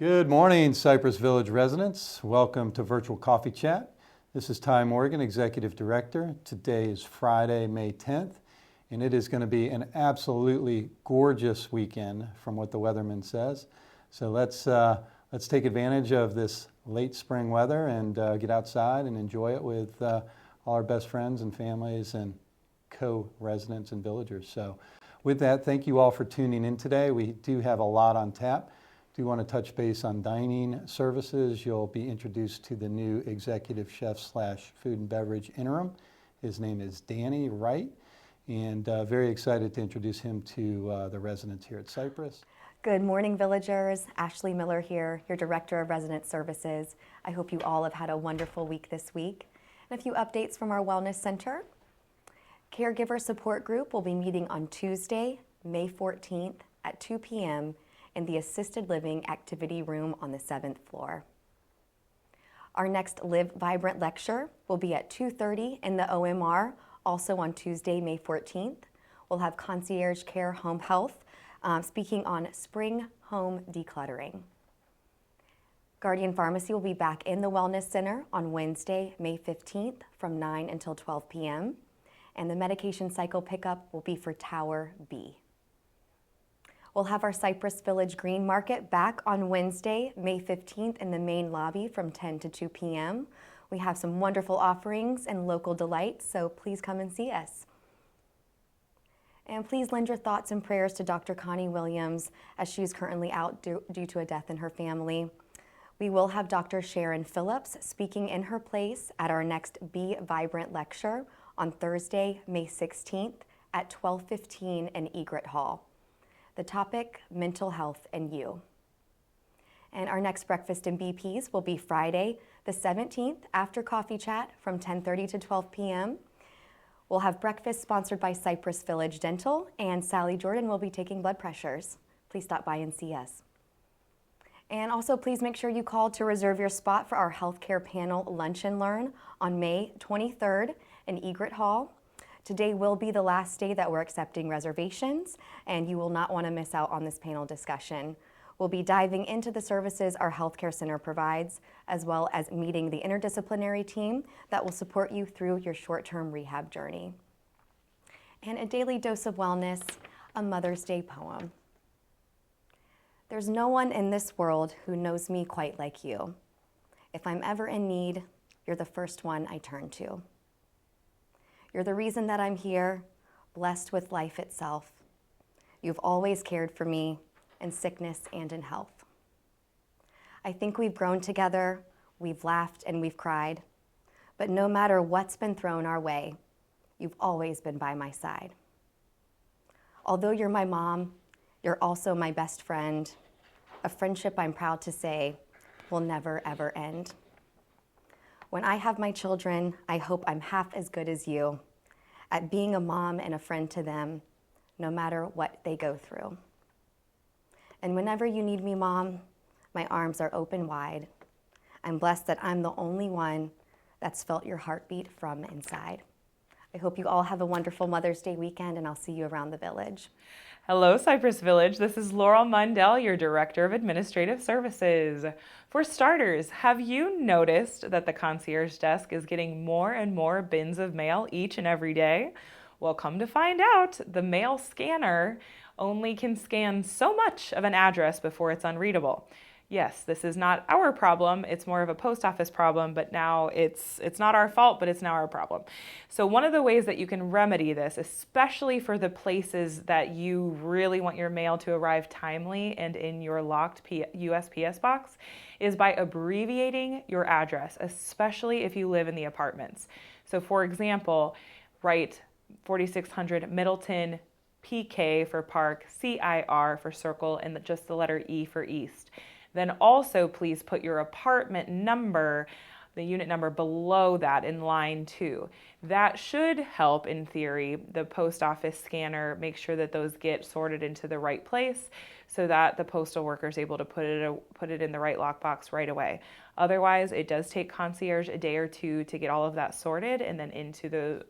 Good morning, Cypress Village residents. Welcome to Virtual Coffee Chat. This is Ty Morgan, Executive Director. Today is Friday, May 10th, and it is going to be an absolutely gorgeous weekend from what the weatherman says. So let's take advantage of this late spring weather and get outside and enjoy it with all our best friends and families and co-residents and villagers. So with that, thank you all for tuning in today. We do have a lot on tap. Do want to touch base on dining services. You'll be introduced to the new executive chef / food and beverage interim. His name is Danny Wright, and very excited to introduce him to the residents here at Cypress. Good morning, villagers. Ashley Miller here, your Director of Resident Services. I hope you all have had a wonderful week this week. And a few updates from our Wellness Center. Caregiver Support Group will be meeting on Tuesday, May 14th at 2 p.m. in the Assisted Living Activity Room on the 7th floor. Our next Live Vibrant lecture will be at 2:30 in the OMR, also on Tuesday, May 14th. We'll have Concierge Care Home Health speaking on spring home decluttering. Guardian Pharmacy will be back in the Wellness Center on Wednesday, May 15th from 9 until 12 p.m. And the medication cycle pickup will be for Tower B. We'll have our Cypress Village Green Market back on Wednesday, May 15th in the main lobby from 10 to 2 p.m. We have some wonderful offerings and local delights, so please come and see us. And please lend your thoughts and prayers to Dr. Connie Williams as she is currently out due to a death in her family. We will have Dr. Sharon Phillips speaking in her place at our next Be Vibrant lecture on Thursday, May 16th at 12:15 in Egret Hall. The topic, mental health and you. And our next breakfast in BPs will be Friday, the 17th after coffee chat from 10:30 to 12 p.m. We'll have breakfast sponsored by Cypress Village Dental, and Sally Jordan will be taking blood pressures. Please stop by and see us. And also please make sure you call to reserve your spot for our healthcare panel Lunch and Learn on May 23rd in Egret Hall. Today will be the last day that we're accepting reservations, and you will not want to miss out on this panel discussion. We'll be diving into the services our healthcare center provides, as well as meeting the interdisciplinary team that will support you through your short-term rehab journey. And a daily dose of wellness, a Mother's Day poem. There's no one in this world who knows me quite like you. If I'm ever in need, you're the first one I turn to. You're the reason that I'm here, blessed with life itself. You've always cared for me in sickness and in health. I think we've grown together, we've laughed and we've cried, but no matter what's been thrown our way, you've always been by my side. Although you're my mom, you're also my best friend, a friendship I'm proud to say will never ever end. When I have my children, I hope I'm half as good as you at being a mom and a friend to them, no matter what they go through. And whenever you need me, Mom, my arms are open wide. I'm blessed that I'm the only one that's felt your heartbeat from inside. I hope you all have a wonderful Mother's Day weekend, and I'll see you around the village. Hello, Cypress Village. This is Laurel Mundell, your Director of Administrative Services. For starters, have you noticed that the concierge desk is getting more and more bins of mail each and every day? Well, come to find out, the mail scanner only can scan so much of an address before it's unreadable. Yes, this is not our problem. It's more of a post office problem, but now it's not our fault, but it's now our problem. So one of the ways that you can remedy this, especially for the places that you really want your mail to arrive timely and in your locked USPS box, is by abbreviating your address, especially if you live in the apartments. So for example, write 4600 Middleton, PK for Park, CIR for Circle, and just the letter E for East. Then also please put your apartment number, the unit number below that in line 2. That should help, in theory, the post office scanner make sure that those get sorted into the right place so that the postal worker is able to put it in the right lockbox right away. Otherwise, it does take concierge a day or two to get all of that sorted and then into the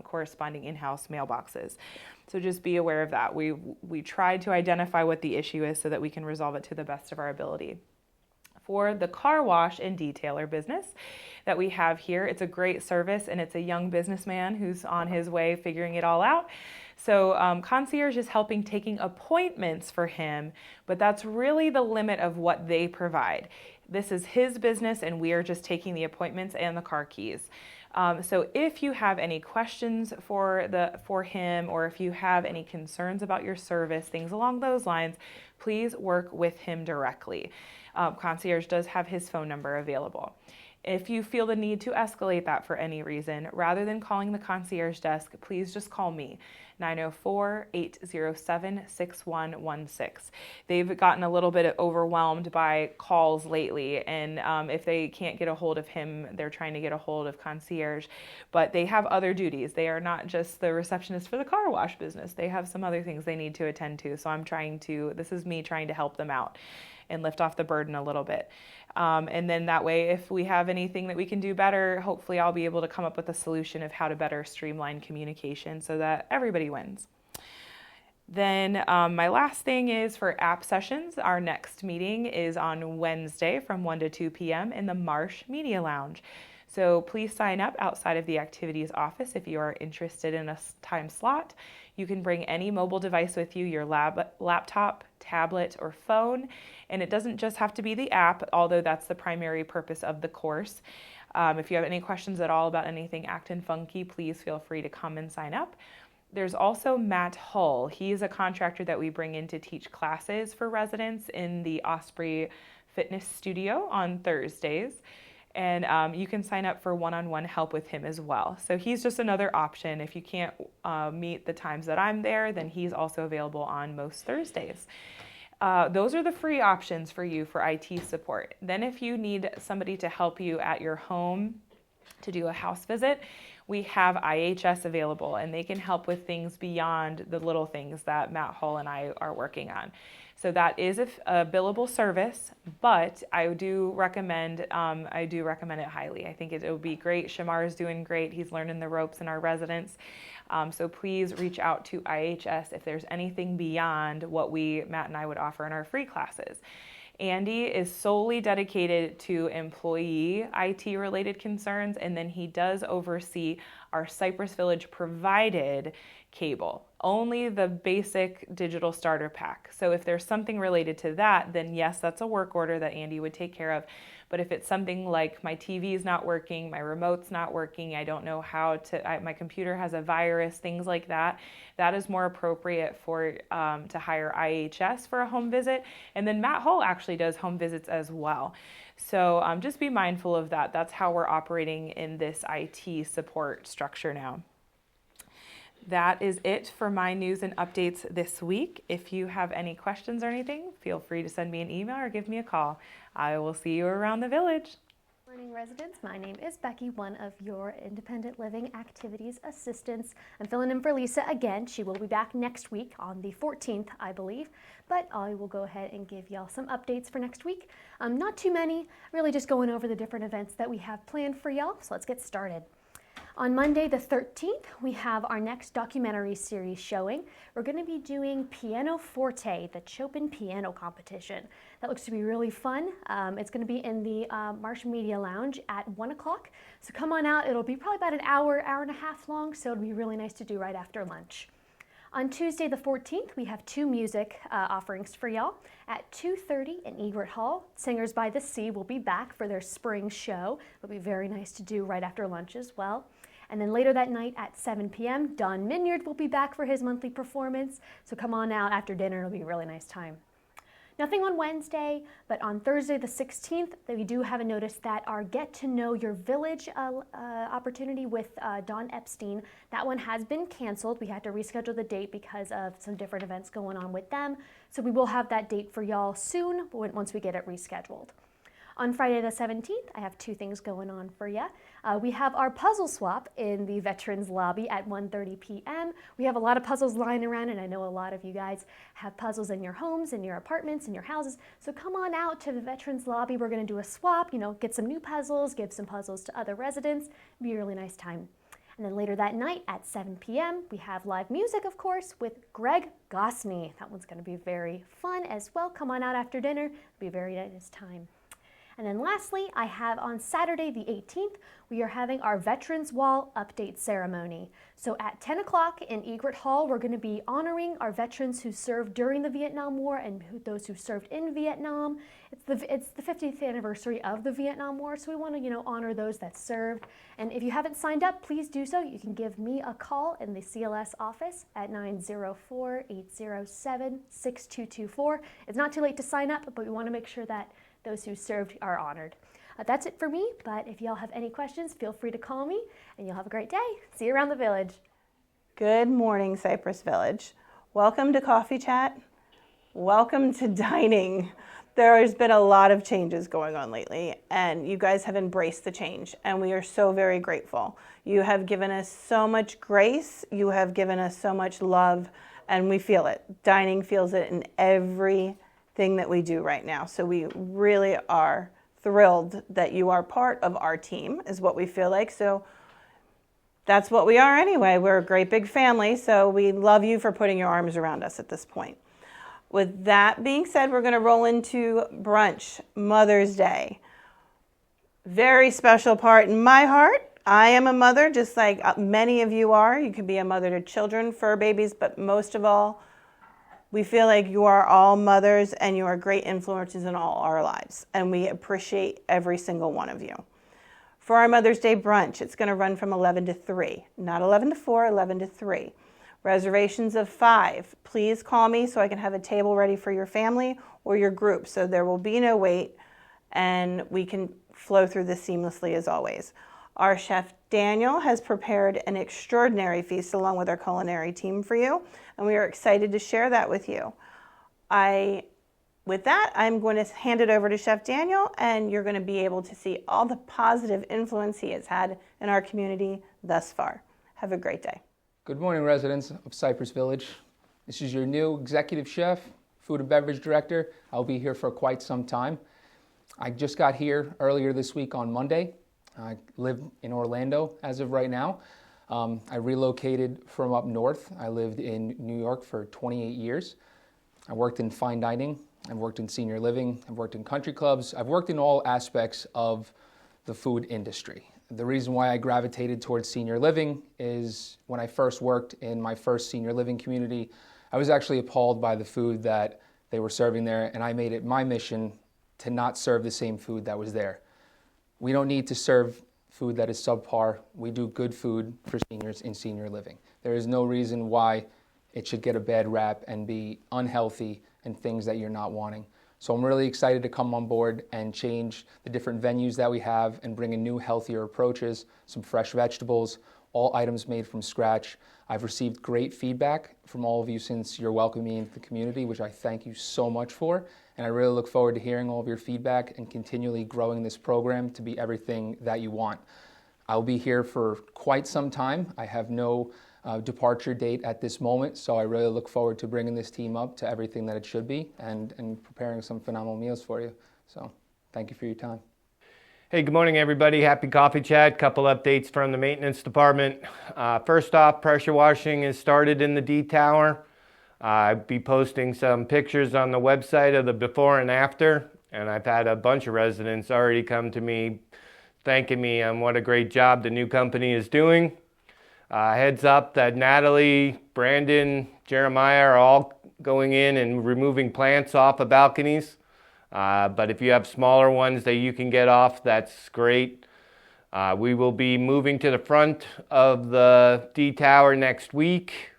corresponding in-house mailboxes. So just be aware of that. We tried to identify what the issue is so that we can resolve it to the best of our ability. For the car wash and detailer business that we have here, it's a great service, and it's a young businessman who's on his way figuring it all out. So concierge is helping taking appointments for him, but that's really the limit of what they provide. This is his business, and we are just taking the appointments and the car keys. So if you have any questions for him, or if you have any concerns about your service, things along those lines, please work with him directly. Concierge does have his phone number available. If you feel the need to escalate that for any reason, rather than calling the concierge desk, please just call me, 904-807-6116. They've gotten a little bit overwhelmed by calls lately, and if they can't get a hold of him, they're trying to get a hold of concierge. But they have other duties. They are not just the receptionist for the car wash business. They have some other things they need to attend to. So this is me trying to help them out and lift off the burden a little bit. And then that way, if we have anything that we can do better, hopefully I'll be able to come up with a solution of how to better streamline communication so that everybody wins. Then my last thing is for app sessions. Our next meeting is on Wednesday from 1 to 2 p.m. in the Marsh Media Lounge. So please sign up outside of the activities office if you are interested in a time slot. You can bring any mobile device with you, your laptop, tablet, or phone. And it doesn't just have to be the app, although that's the primary purpose of the course. If you have any questions at all about anything Actin Funky, please feel free to come and sign up. There's also Matt Hull. He's a contractor that we bring in to teach classes for residents in the Osprey Fitness Studio on Thursdays. And you can sign up for one-on-one help with him as well. So he's just another option. If you can't meet the times that I'm there, then he's also available on most Thursdays. Those are the free options for you for IT support. Then if you need somebody to help you at your home to do a house visit, we have IHS available, and they can help with things beyond the little things that Matt Hull and I are working on. So that is a billable service, but I do recommend it highly. I think it would be great. Shamar is doing great. He's learning the ropes in our residence. So please reach out to IHS if there's anything beyond what Matt and I would offer in our free classes. Andy is solely dedicated to employee IT related concerns, and then he does oversee our Cypress Village provided cable, only the basic digital starter pack. So if there's something related to that, then yes, that's a work order that Andy would take care of. But if it's something like my TV is not working, my remote's not working, I don't know how to, my computer has a virus, things like that, that is more appropriate for to hire IHS for a home visit. And then Matt Hull actually does home visits as well. So just be mindful of that. That's how we're operating in this IT support structure now. That is it for my news and updates this week. If you have any questions or anything, feel free to send me an email or give me a call. I will see you around the village. Good morning, residents. My name is Becky, one of your independent living activities assistants. I'm filling in for Lisa again. She will be back next week on the 14th, I believe, but I will go ahead and give y'all some updates for next week. Not too many, really just going over the different events that we have planned for y'all, so let's get started. On Monday the 13th, we have our next documentary series showing. We're going to be doing Piano Forte, the Chopin Piano Competition. That looks to be really fun. It's going to be in the Marsh Media Lounge at 1 o'clock. So come on out. It'll be probably about an hour and a half long, so it'll be really nice to do right after lunch. On Tuesday the 14th, we have two music offerings for y'all. At 2:30 in Egret Hall, Singers by the Sea will be back for their spring show. It'll be very nice to do right after lunch as well. And then later that night at 7 p.m., Don Minyard will be back for his monthly performance. So come on out after dinner. It'll be a really nice time. Nothing on Wednesday, but on Thursday the 16th, we do have a notice that our Get to Know Your Village opportunity with Don Epstein, that one has been canceled. We had to reschedule the date because of some different events going on with them. So we will have that date for y'all soon once we get it rescheduled. On Friday the 17th, I have two things going on for you. We have our puzzle swap in the Veterans Lobby at 1:30 p.m. We have a lot of puzzles lying around, and I know a lot of you guys have puzzles in your homes, in your apartments, in your houses. So come on out to the Veterans Lobby. We're going to do a swap, get some new puzzles, give some puzzles to other residents. It'll be a really nice time. And then later that night at 7 p.m., we have live music, of course, with Greg Gosney. That one's going to be very fun as well. Come on out after dinner. It'll be a very nice time. And then lastly, I have on Saturday the 18th, we are having our Veterans Wall update ceremony. So at 10 o'clock in Egret Hall, we're going to be honoring our veterans who served during the Vietnam War and those who served in Vietnam. It's the 50th anniversary of the Vietnam War, so we want to honor those that served. And if you haven't signed up, please do so. You can give me a call in the CLS office at 904-807-6224. It's not too late to sign up, but we want to make sure that those who served are honored. That's it for me, but if y'all have any questions, feel free to call me, and you'll have a great day. See you around the village. Good morning, Cypress Village. Welcome to Coffee Chat. Welcome to dining. There has been a lot of changes going on lately, and you guys have embraced the change, and we are so very grateful. You have given us so much grace, you have given us so much love, and we feel it. Dining feels it in everything that we do right now. So we really are thrilled that you are part of our team, is what we feel like. So that's what we are anyway. We're a great big family, so we love you for putting your arms around us at this point. With that being said, we're going to roll into brunch, Mother's Day. Very special part in my heart. I am a mother, just like many of you are. You can be a mother to children, fur babies, but most of all, we feel like you are all mothers and you are great influences in all our lives. And we appreciate every single one of you. For our Mother's Day brunch, it's going to run from 11 to 3. Not 11 to 4, 11 to 3. Reservations of 5. Please call me so I can have a table ready for your family or your group. So there will be no wait and we can flow through this seamlessly as always. Our chef Daniel has prepared an extraordinary feast along with our culinary team for you, and we are excited to share that with you. With that, I'm going to hand it over to Chef Daniel, and you're going to be able to see all the positive influence he has had in our community thus far. Have a great day. Good morning, residents of Cypress Village. This is your new executive chef, food and beverage director. I'll be here for quite some time. I just got here earlier this week on Monday. I live in Orlando as of right now. I relocated from up north. I lived in New York for 28 years. I worked in fine dining. I've worked in senior living. I've worked in country clubs. I've worked in all aspects of the food industry. The reason why I gravitated towards senior living is when I first worked in my first senior living community, I was actually appalled by the food that they were serving there, and I made it my mission to not serve the same food that was there. We don't need to serve food that is subpar. We do good food for seniors in senior living. There is no reason why it should get a bad rap and be unhealthy and things that you're not wanting. So I'm really excited to come on board and change the different venues that we have and bring in new, healthier approaches, some fresh vegetables, all items made from scratch. I've received great feedback from all of you since you're welcoming me into the community, which I thank you so much for. And I really look forward to hearing all of your feedback and continually growing this program to be everything that you want. I'll be here for quite some time. I have no departure date at this moment, so I really look forward to bringing this team up to everything that it should be and preparing some phenomenal meals for you. So thank you for your time. Hey, good morning, everybody. Happy Coffee Chat. Couple updates from the maintenance department. First off, pressure washing is started in the D Tower. I'll be posting some pictures on the website of the before and after, and I've had a bunch of residents already come to me thanking me on what a great job the new company is doing. Heads up that Natalie, Brandon, Jeremiah are all going in and removing plants off of balconies. But if you have smaller ones that you can get off, that's great. We will be moving to the front of the D Tower next week.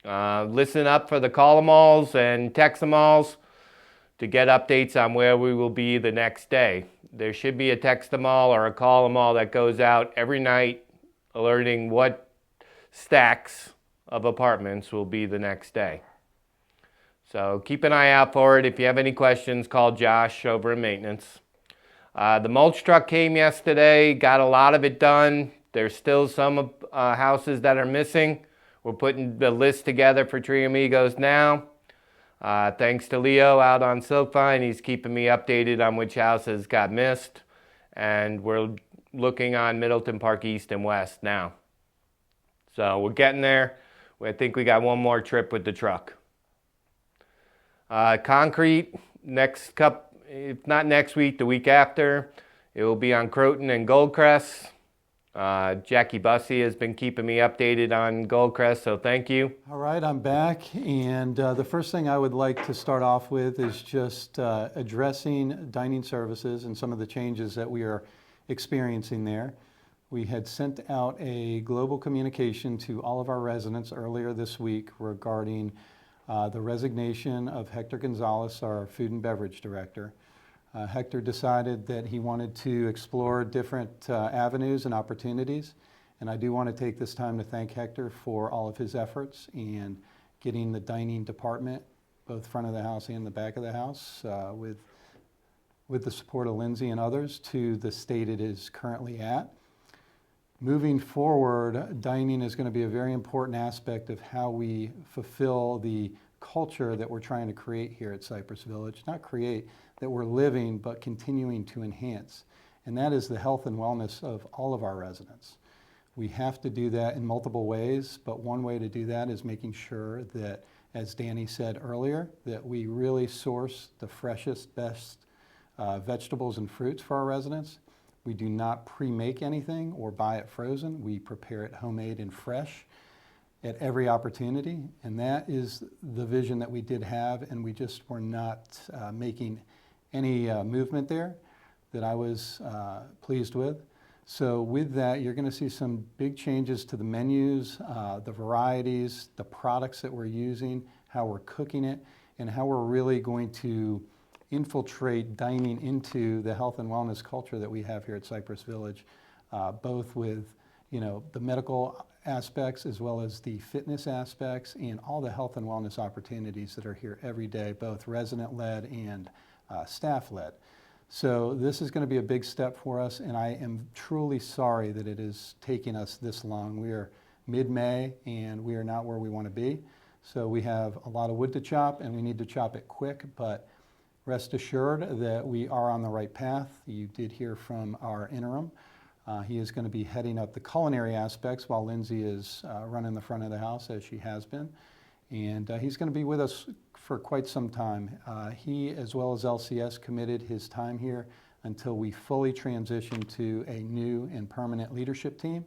Listen up for the call-em-alls and text-em-alls to get updates on where we will be the next day. There should be a text-em-all or a call-em-all that goes out every night alerting what stacks of apartments will be the next day. So keep an eye out for it. If you have any questions, call Josh over in maintenance. The mulch truck came yesterday, got a lot of it done. There's still some houses that are missing. We're putting the list together for Tree Amigos now. Thanks to Leo out on Silkvine, he's keeping me updated on which houses got missed. And we're looking on Middleton Park East and West now. So we're getting there. I think we got one more trip with the truck. Concrete, if not next week, the week after, it will be on Croton and Goldcrest. Jackie Bussey has been keeping me updated on Goldcrest, so thank you. All right, I'm back, and the first thing I would like to start off with is just addressing dining services and some of the changes that we are experiencing there. We had sent out a global communication to all of our residents earlier this week regarding the resignation of Hector Gonzalez, our food and beverage director. Hector decided that he wanted to explore different avenues and opportunities, and I do want to take this time to thank Hector for all of his efforts in getting the dining department, both front of the house and the back of the house, with the support of Lindsay and others, to the state it is currently at. Moving forward, dining is going to be a very important aspect of how we fulfill the culture that we're trying to create here at Cypress Village. Not create, that we're living, but continuing to enhance. And that is the health and wellness of all of our residents. We have to do that in multiple ways, but one way to do that is making sure that, as Danny said earlier, that we really source the freshest, best vegetables and fruits for our residents. We do not pre-make anything or buy it frozen. We prepare it homemade and fresh at every opportunity, and that is the vision that we did have, and we just were not making any movement there that I was pleased with. So with that, you're going to see some big changes to the menus, the varieties, the products that we're using, how we're cooking it, and how we're really going to infiltrate dining into the health and wellness culture that we have here at Cypress Village, both with the medical aspects as well as the fitness aspects and all the health and wellness opportunities that are here every day, both resident-led and staff-led. So this is going to be a big step for us, and I am truly sorry that it is taking us this long. We are mid-May, and we are not where we want to be. So we have a lot of wood to chop, and we need to chop it quick, but rest assured that we are on the right path. You did hear from our interim. He is going to be heading up the culinary aspects while Lindsay is running the front of the house, as she has been. And he's going to be with us for quite some time. He, as well as LCS, committed his time here until we fully transition to a new and permanent leadership team.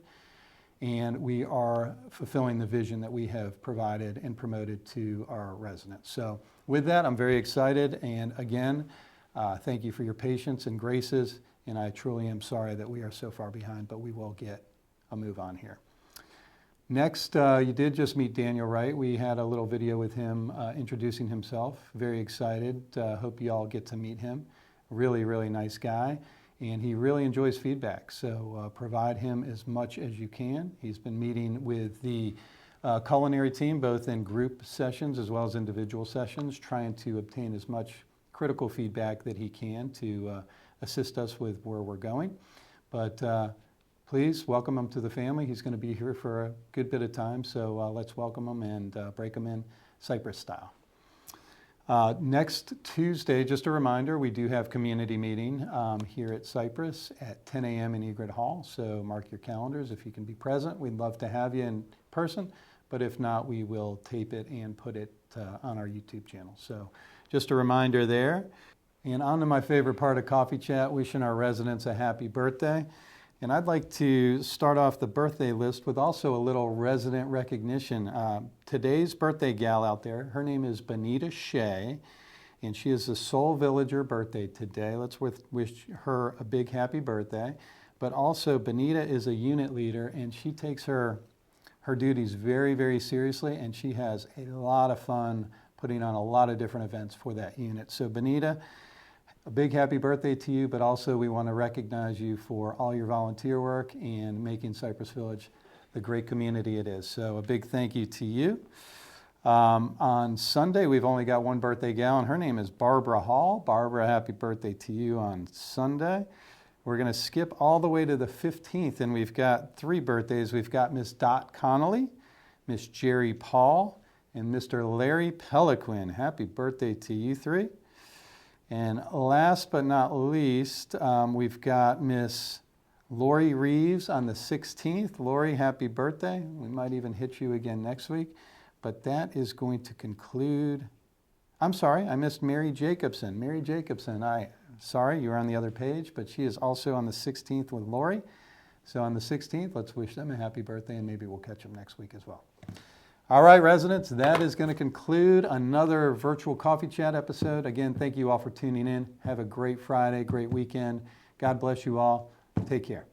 And we are fulfilling the vision that we have provided and promoted to our residents. So with that, I'm very excited. And again, thank you for your patience and graces. And I truly am sorry that we are so far behind, but we will get a move on here. Next, you did just meet Daniel Wright. We had a little video with him introducing himself. Very excited. Hope you all get to meet him. Really, really nice guy. And he really enjoys feedback, so provide him as much as you can. He's been meeting with the culinary team, both in group sessions as well as individual sessions, trying to obtain as much critical feedback that he can to assist us with where we're going. But please welcome him to the family. He's going to be here for a good bit of time, so let's welcome him and break him in Cypress style. Next Tuesday, just a reminder, we do have community meeting here at Cypress at 10 a.m. in Egret Hall, so mark your calendars. If you can be present, we'd love to have you in person, but if not, we will tape it and put it on our YouTube channel. So just a reminder there. And on to my favorite part of Coffee Chat, wishing our residents a happy birthday. And I'd like to start off the birthday list with also a little resident recognition. Today's birthday gal out there, her name is Benita Shea, and she is a Soul Villager birthday today. Let's wish her a big happy birthday. But also, Benita is a unit leader, and she takes her duties very, very seriously, and she has a lot of fun putting on a lot of different events for that unit. So Benita, a big happy birthday to you, but also we want to recognize you for all your volunteer work and making Cypress Village the great community it is. So a big thank you to you. On Sunday, we've only got one birthday gal, and her name is Barbara Hall. Barbara, happy birthday to you on Sunday. We're going to skip all the way to the 15th, and we've got 3 birthdays. We've got Miss Dot Connolly, Miss Jerry Paul, and Mr. Larry Peliquin. Happy birthday to you 3. And last but not least, we've got Miss Lori Reeves on the 16th. Lori, happy birthday. We might even hit you again next week. But that is going to conclude. I'm sorry, I missed Mary Jacobson. Mary Jacobson, sorry, you were on the other page, but she is also on the 16th with Lori. So on the 16th, let's wish them a happy birthday, and maybe we'll catch them next week as well. All right, residents, that is going to conclude another virtual coffee chat episode. Again, thank you all for tuning in. Have a great Friday, great weekend. God bless you all. Take care.